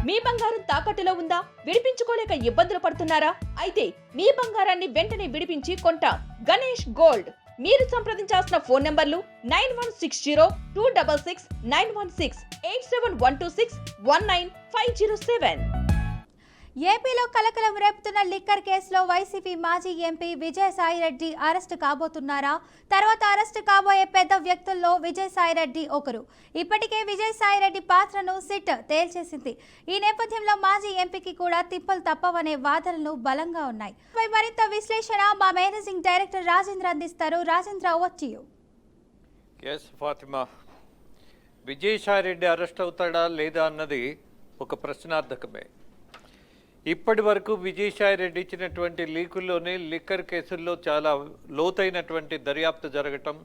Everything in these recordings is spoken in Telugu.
మీ బంగారం తాకట్టులో ఉందా? విడిపించుకోలేక ఇబ్బందులు పడుతున్నారా? అయితే మీ బంగారాన్ని వెంటనే విడిపించి కొంటాం. గణేష్ గోల్డ్. మీరు సంప్రదించాల్సిన ఫోన్ నంబర్లు 9160-266-916, 8712619507. ఏపీలో కలకలం రేపుతున్న లిక్కర్ కేసులో వైసీపీ మాజీ ఎంపీ విజయసాయిరెడ్డి అరెస్టు కాబోతున్నారా? తర్వాత అరెస్టు కాబోయే పెద్ద వ్యక్తుల్లో విజయసాయిరెడ్డి ఒకరు. ఇప్పటికే విజయసాయిరెడ్డి పాత్రను సిట్ తేల్చేసింది. ఈ నేపథ్యంలో మాజీ ఎంపీకి కూడా తిప్పలు తప్పవనే వాదనలు బలంగా ఉన్నాయి. మరింత విశ్లేషణ మా మేనేజింగ్ డైరెక్టర్ రాజేంద్ర అందిస్తారు. Rajendra, over to you. Fatima, Vijayasai Reddy arrest అవుతాడా లేదా అన్నది ఒక ప్రశ్నార్థకమే. ఇప్పటి వరకు విజయసాయిరెడ్డి ఇచ్చినటువంటి లీకుల్లోనే లిక్కర్ కేసుల్లో చాలా లోతైనటువంటి దర్యాప్తు జరగటం,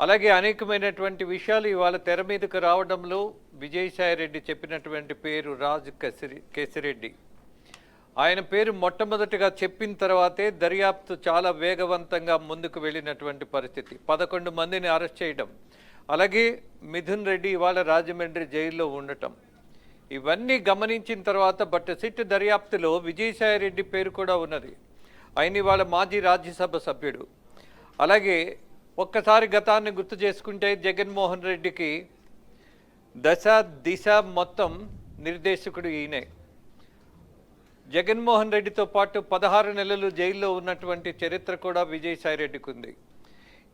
అలాగే అనేకమైనటువంటి విషయాలు ఇవాళ తెర మీదకు రావడంలో విజయసాయిరెడ్డి చెప్పినటువంటి పేరు రాజ్ కేసిరెడ్డి. ఆయన పేరు మొట్టమొదటిగా చెప్పిన తర్వాతే దర్యాప్తు చాలా వేగవంతంగా ముందుకు వెళ్ళినటువంటి పరిస్థితి. 11 మందిని అరెస్ట్ చేయడం, అలాగే మిథున్ రెడ్డి ఇవాళ రాజమండ్రి జైల్లో ఉండటం, ఇవన్నీ గమనించిన తర్వాత బట్ సిట్ దర్యాప్తులో విజయసాయిరెడ్డి పేరు కూడా ఉన్నది. ఆయన ఇవాళ మాజీ రాజ్యసభ సభ్యుడు. అలాగే ఒక్కసారి గతాన్ని గుర్తు చేసుకుంటే జగన్మోహన్ రెడ్డికి దశ దిశ మొత్తం నిర్దేశకుడు ఈయనే. జగన్మోహన్ రెడ్డితో పాటు 16 నెలలు జైల్లో ఉన్నటువంటి చరిత్ర కూడా విజయసాయిరెడ్డికి ఉంది.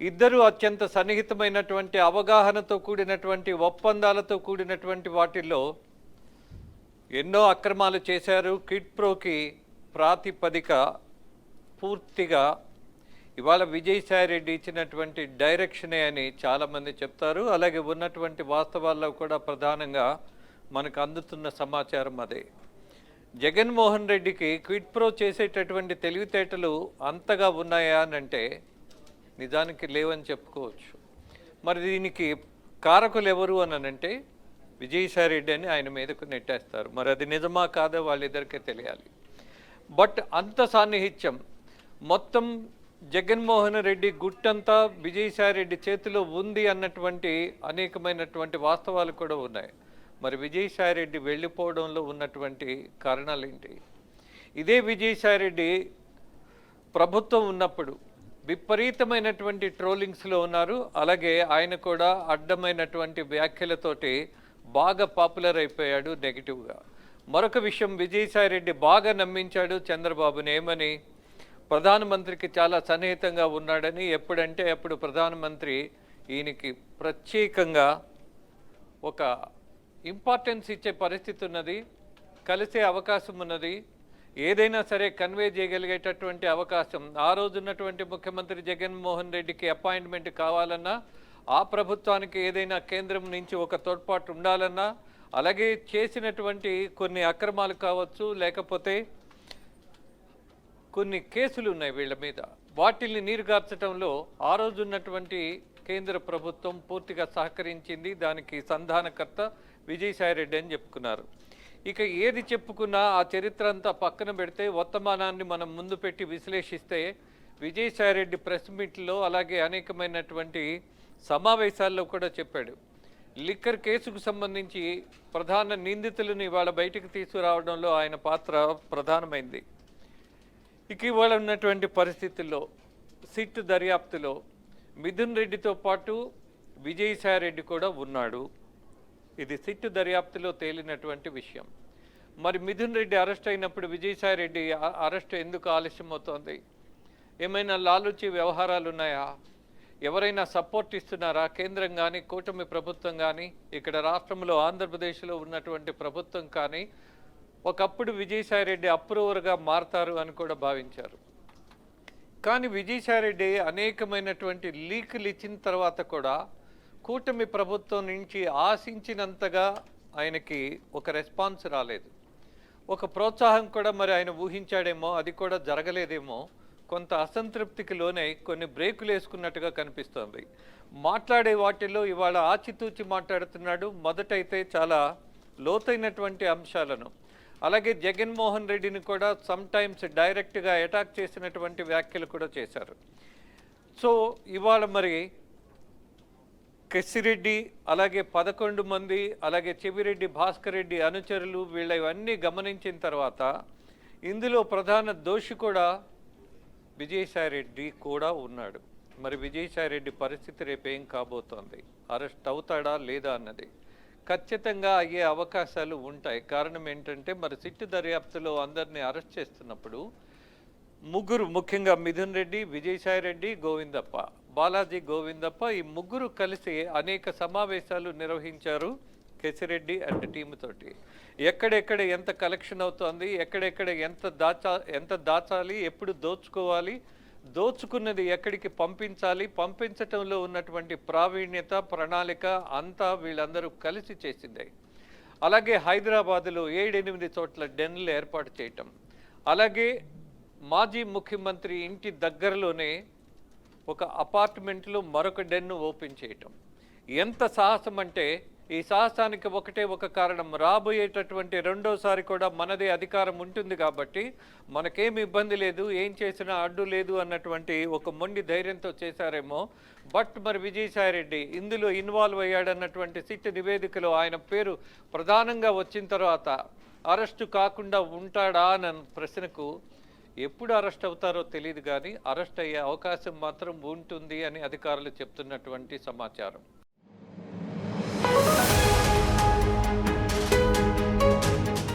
ఇద్దరు అత్యంత సన్నిహితమైనటువంటి అవగాహనతో కూడినటువంటి ఒప్పందాలతో కూడినటువంటి వాటిల్లో ఎన్నో అక్రమాలు చేశారు. కిడ్ ప్రోకి ప్రాతిపదిక పూర్తిగా ఇవాళ విజయసాయిరెడ్డి ఇచ్చినటువంటి డైరెక్షనే అని చాలామంది చెప్తారు. అలాగే ఉన్నటువంటి వాస్తవాల్లో కూడా ప్రధానంగా మనకు అందుతున్న సమాచారం అదే. జగన్మోహన్ రెడ్డికి క్విడ్ ప్రో చేసేటటువంటి తెలివితేటలు అంతగా ఉన్నాయా అని అంటే నిజానికి లేవని చెప్పుకోవచ్చు. మరి దీనికి కారకులు ఎవరు అని అంటే విజయసాయిరెడ్డి అని ఆయన మీదకు నెట్టేస్తారు. మరి అది నిజమా కాదో వాళ్ళిద్దరికీ తెలియాలి. బట్ అంత సాన్నిహిత్యం మొత్తం జగన్మోహన్ రెడ్డి గుట్టంతా విజయసాయిరెడ్డి చేతిలో ఉంది అన్నటువంటి అనేకమైనటువంటి వాస్తవాలు కూడా ఉన్నాయి. మరి విజయసాయిరెడ్డి వెళ్ళిపోవడంలో ఉన్నటువంటి కారణాలు ఏంటి? ఇదే విజయసాయిరెడ్డి ప్రభుత్వం ఉన్నప్పుడు విపరీతమైనటువంటి ట్రోలింగ్స్లో ఉన్నారు. అలాగే ఆయన కూడా అడ్డమైనటువంటి వ్యాఖ్యలతోటి బాగా పాపులర్ అయిపోయాడు నెగిటివ్గా. మరొక విషయం, విజయసాయిరెడ్డి బాగా నమ్మించాడు చంద్రబాబుని. ఏమని? ప్రధానమంత్రికి చాలా సన్నిహితంగా ఉన్నాడని. ఎప్పుడంటే అప్పుడు ప్రధానమంత్రి ఈయనకి ప్రత్యేకంగా ఒక ఇంపార్టెన్స్ ఇచ్చే పరిస్థితి ఉన్నది, కలిసే అవకాశం ఉన్నది, ఏదైనా సరే కన్వే చేయగలిగేటటువంటి అవకాశం. ఆ రోజు ఉన్నటువంటి ముఖ్యమంత్రి జగన్మోహన్ రెడ్డికి అపాయింట్మెంట్ కావాలన్నా, ఆ ప్రభుత్వానికి ఏదైనా కేంద్రం నుంచి ఒక తోడ్పాటు ఉండాలన్నా, అలాగే చేసినటువంటి కొన్ని అక్రమాలు కావచ్చు, లేకపోతే కొన్ని కేసులు ఉన్నాయి వీళ్ళ మీద, వాటిల్ని నీరుగార్చడంలో ఆ రోజు ఉన్నటువంటి కేంద్ర ప్రభుత్వం పూర్తిగా సహకరించింది. దానికి సంధానకర్త విజయసాయిరెడ్డి అని చెప్పుకున్నారు. ఇక ఏది చెప్పుకున్నా ఆ చరిత్ర అంతా పక్కన పెడితే వర్తమానాన్ని మనం ముందు పెట్టి విశ్లేషిస్తే విజయసాయిరెడ్డి ప్రెస్ మీట్లో అలాగే అనేకమైనటువంటి సమావేశాల్లో కూడా చెప్పాడు. లిక్కర్ కేసుకు సంబంధించి ప్రధాన నిందితులను ఇవాళ బయటకు తీసుకురావడంలో ఆయన పాత్ర ప్రధానమైంది. ఇక ఇవాళ ఉన్నటువంటి పరిస్థితుల్లో సిట్ దర్యాప్తులో మిథున్ రెడ్డితో పాటు విజయసాయిరెడ్డి కూడా ఉన్నాడు. ఇది సిట్ దర్యాప్తులో తేలినటువంటి విషయం. మరి మిథున్ రెడ్డి అరెస్ట్ అయినప్పుడు విజయసాయిరెడ్డి అరెస్ట్ ఎందుకు ఆలస్యం అవుతోంది? ఏమైనా లాలూచి వ్యవహారాలు ఉన్నాయా? ఎవరైనా సపోర్ట్ ఇస్తున్నారా? కేంద్రం కానీ, కూటమి ప్రభుత్వం కానీ, ఇక్కడ రాష్ట్రంలో ఆంధ్రప్రదేశ్లో ఉన్నటువంటి ప్రభుత్వం కానీ ఒకప్పుడు విజయసాయిరెడ్డి అప్రూవర్గా మారతారు అని కూడా భావించారు. కానీ విజయసాయిరెడ్డి అనేకమైనటువంటి లీకులు ఇచ్చిన తర్వాత కూడా కూటమి ప్రభుత్వం నుంచి ఆశించినంతగా ఆయనకి ఒక రెస్పాన్స్ రాలేదు. ఒక ప్రోత్సాహం కూడా మరి ఆయన ఊహించాడేమో, అది కూడా జరగలేదేమో. కొంత అసంతృప్తికి లోనై కొన్ని బ్రేకులు వేసుకున్నట్టుగా కనిపిస్తోంది. మాట్లాడే వాటిల్లో ఇవాళ ఆచితూచి మాట్లాడుతున్నాడు. మొదటైతే చాలా లోతైనటువంటి అంశాలను, అలాగే జగన్మోహన్ రెడ్డిని కూడా సమ్టైమ్స్ డైరెక్ట్గా అటాక్ చేసినటువంటి వ్యాఖ్యలు కూడా చేశారు. సో ఇవాళ మరి కెసిరెడ్డి అలాగే 11 మంది అలాగే చెవిరెడ్డి భాస్కర్ రెడ్డి అనుచరులు వీళ్ళ ఇవన్నీ గమనించిన తర్వాత ఇందులో ప్రధాన దోషి కూడా విజయసాయిరెడ్డి కూడా ఉన్నాడు. మరి విజయసాయిరెడ్డి పరిస్థితి రేపేం కాబోతోంది, అరెస్ట్ అవుతాడా లేదా అన్నది ఖచ్చితంగా అయ్యే అవకాశాలు ఉంటాయి. కారణం ఏంటంటే మరి సిట్టు దర్యాప్తులో అందరినీ అరెస్ట్ చేస్తున్నప్పుడు ముగ్గురు, ముఖ్యంగా మిథున్ రెడ్డి, విజయసాయిరెడ్డి, గోవిందప్ప, బాలాజీ గోవిందప్ప, ఈ ముగ్గురు కలిసి అనేక సమావేశాలు నిర్వహించారు కేసిరెడ్డి అండ్ టీమ్ తోటి. ఎక్కడెక్కడ ఎంత కలెక్షన్ అవుతోంది, ఎక్కడెక్కడ ఎంత దాచాలి, ఎప్పుడు దోచుకోవాలి, దోచుకున్నది ఎక్కడికి పంపించాలి, పంపించటంలో ఉన్నటువంటి ప్రావీణ్యత, ప్రణాళిక అంతా వీళ్ళందరూ కలిసి చేసిందే. అలాగే హైదరాబాదులో 7-8 చోట్ల డెన్లు ఏర్పాటు చేయటం, అలాగే మాజీ ముఖ్యమంత్రి ఇంటి దగ్గరలోనే ఒక అపార్ట్మెంట్లో మరొక డెన్ను ఓపెన్ చేయటం. ఎంత సాహసం అంటే ఈ సాహసానికి ఒకటే ఒక కారణం, రాబోయేటటువంటి రెండోసారి కూడా మనదే అధికారం ఉంటుంది కాబట్టి మనకేమి ఇబ్బంది లేదు, ఏం చేసినా అడ్డు లేదు అన్నటువంటి ఒక మొండి ధైర్యంతో చేశారేమో. బట్ మరి విజయసాయిరెడ్డి ఇందులో ఇన్వాల్వ్ అయ్యాడన్నటువంటి సిట్ నివేదికలో ఆయన పేరు ప్రధానంగా వచ్చిన తర్వాత అరెస్టు కాకుండా ఉంటాడా అన్న ప్రశ్నకు ఎప్పుడు అరెస్ట్ అవుతారో తెలియదు, కానీ అరెస్ట్ అయ్యే అవకాశం మాత్రం ఉంటుంది అని అధికారులు చెప్తున్నటువంటి సమాచారం.